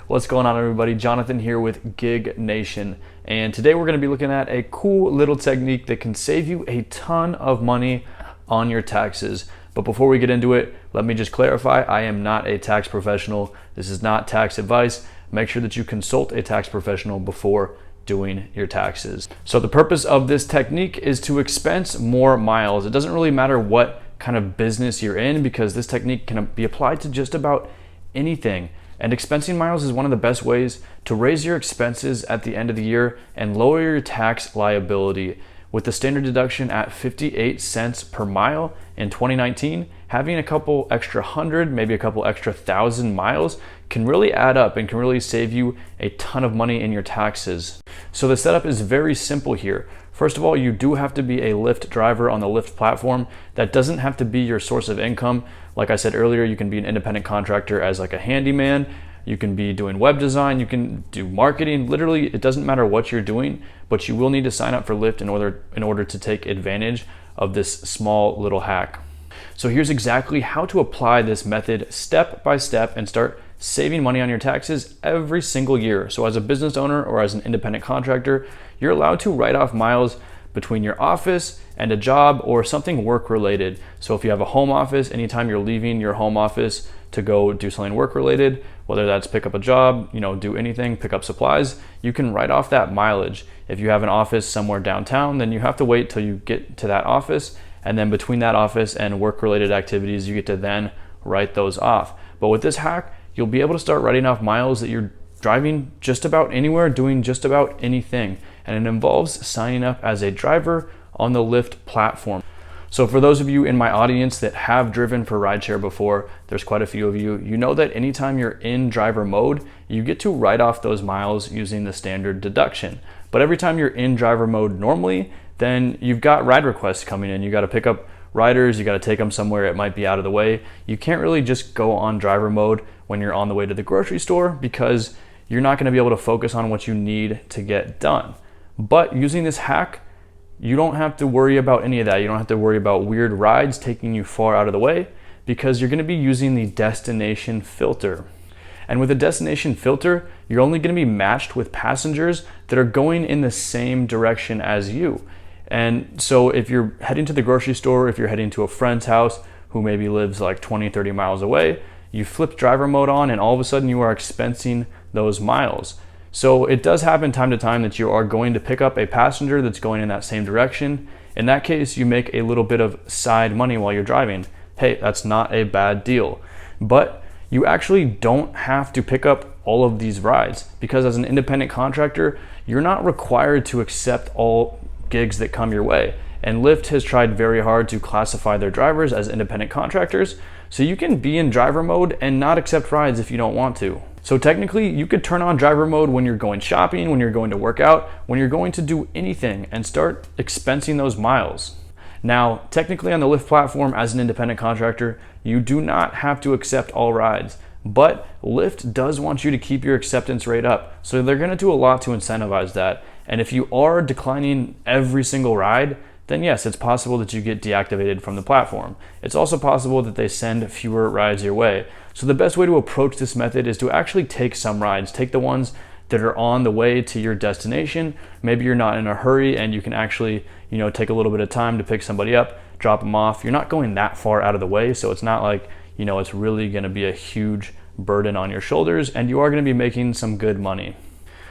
What's going on, everybody? Jonathan here with Gig Nation, and today we're going to be looking at a cool little technique that can save you a ton of money on your taxes. But before we get into it, let me just clarify, I am not a tax professional. This is not tax advice. Make sure that you consult a tax professional before doing your taxes. So the purpose of this technique is to expense more miles. It doesn't really matter what kind of business you're in, because this technique can be applied to just about anything. And expensing miles is one of the best ways to raise your expenses at the end of the year and lower your tax liability. With the standard deduction at 58 cents per mile in 2019, having a couple extra hundred, maybe a couple extra thousand miles can really add up and can really save you a ton of money in your taxes. So the setup is very simple here. First of all, you do have to be a Lyft driver on the Lyft platform. That doesn't have to be your source of income. Like I said earlier, you can be an independent contractor as like a handyman. You can be doing web design, you can do marketing. Literally, it doesn't matter what you're doing, but you will need to sign up for Lyft in order to take advantage of this small little hack. So here's exactly how to apply this method step by step and start saving money on your taxes every single year. So as a business owner or as an independent contractor, you're allowed to write off miles between your office and a job or something work related. So if you have a home office, anytime you're leaving your home office to go do something work related, whether that's pick up a job, do anything, pick up supplies, you can write off that mileage. If you have an office somewhere downtown, then you have to wait till you get to that office, and then between that office and work related activities, you get to then write those off. But with this hack, you'll be able to start writing off miles that you're driving just about anywhere, doing just about anything. And it involves signing up as a driver on the Lyft platform. So for those of you in my audience that have driven for rideshare before, there's quite a few of you, you know that anytime you're in driver mode, you get to write off those miles using the standard deduction. But every time you're in driver mode normally, then you've got ride requests coming in. You got to pick up riders, you got to take them somewhere it might be out of the way. You can't really just go on driver mode when you're on the way to the grocery store, because you're not going to be able to focus on what you need to get done. But using this hack, you don't have to worry about any of that. You don't have to worry about weird rides taking you far out of the way, because you're going to be using the destination filter. And with a destination filter, you're only going to be matched with passengers that are going in the same direction as you. And so if you're heading to the grocery store, if you're heading to a friend's house who maybe lives like 20, 30 miles away, you flip driver mode on and all of a sudden you are expensing those miles. So it does happen time to time that you are going to pick up a passenger that's going in that same direction. In that case, you make a little bit of side money while you're driving. Hey, that's not a bad deal. But you actually don't have to pick up all of these rides, because as an independent contractor, you're not required to accept all gigs that come your way. And Lyft has tried very hard to classify their drivers as independent contractors, so you can be in driver mode and not accept rides if you don't want to. So technically, you could turn on driver mode when you're going shopping, when you're going to work out, when you're going to do anything, and start expensing those miles. Now, technically on the Lyft platform, as an independent contractor, you do not have to accept all rides, but Lyft does want you to keep your acceptance rate up. So they're gonna do a lot to incentivize that. And if you are declining every single ride, then yes, it's possible that you get deactivated from the platform. It's also possible that they send fewer rides your way. So the best way to approach this method is to actually take some rides. Take the ones that are on the way to your destination. Maybe you're not in a hurry and you can actually, take a little bit of time to pick somebody up, drop them off. You're not going that far out of the way, so it's not like, it's really gonna be a huge burden on your shoulders, and you are gonna be making some good money.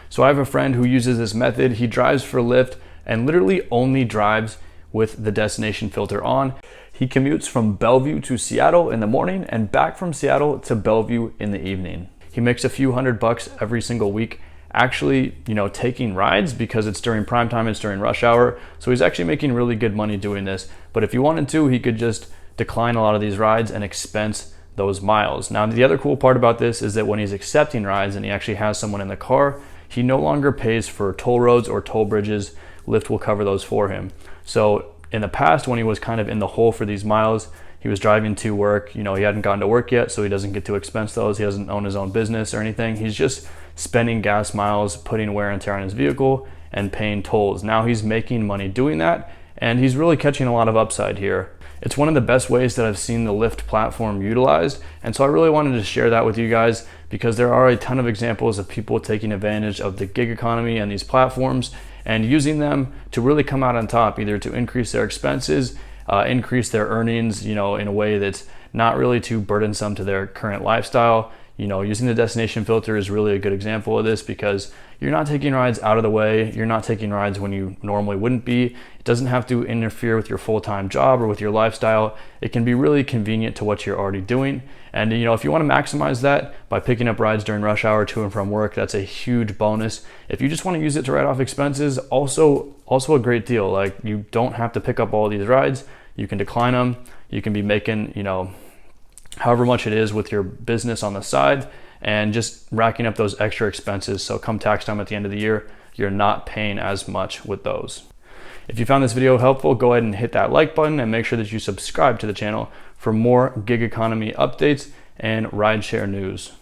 So I have a friend who uses this method. He drives for Lyft and literally only drives with the destination filter on. He commutes from Bellevue to Seattle in the morning and back from Seattle to Bellevue in the evening. He makes a few $100 every single week actually, taking rides, because it's during prime time, it's during rush hour. So he's actually making really good money doing this. But if he wanted to, he could just decline a lot of these rides and expense those miles. Now, the other cool part about this is that when he's accepting rides and he actually has someone in the car, he no longer pays for toll roads or toll bridges. Lyft will cover those for him. So in the past, when he was kind of in the hole for these miles, he was driving to work, he hadn't gotten to work yet, so he doesn't get to expense those. He doesn't own his own business or anything. He's just spending gas miles, putting wear and tear on his vehicle, and paying tolls. Now he's making money doing that, and he's really catching a lot of upside here. It's one of the best ways that I've seen the Lyft platform utilized, and so I really wanted to share that with you guys because there are a ton of examples of people taking advantage of the gig economy and these platforms and using them to really come out on top, either to increase their expenses, increase their earnings, in a way that's not really too burdensome to their current lifestyle. Using the destination filter is really a good example of this, because you're not taking rides out of the way. You're not taking rides when you normally wouldn't be. It doesn't have to interfere with your full-time job or with your lifestyle. It can be really convenient to what you're already doing. And if you want to maximize that by picking up rides during rush hour to and from work, that's a huge bonus. If you just want to use it to write off expenses, also a great deal. Like, you don't have to pick up all these rides. You can decline them. You can be making, however much it is with your business on the side, and just racking up those extra expenses. So come tax time at the end of the year, you're not paying as much with those. If you found this video helpful, go ahead and hit that like button and make sure that you subscribe to the channel for more gig economy updates and rideshare news.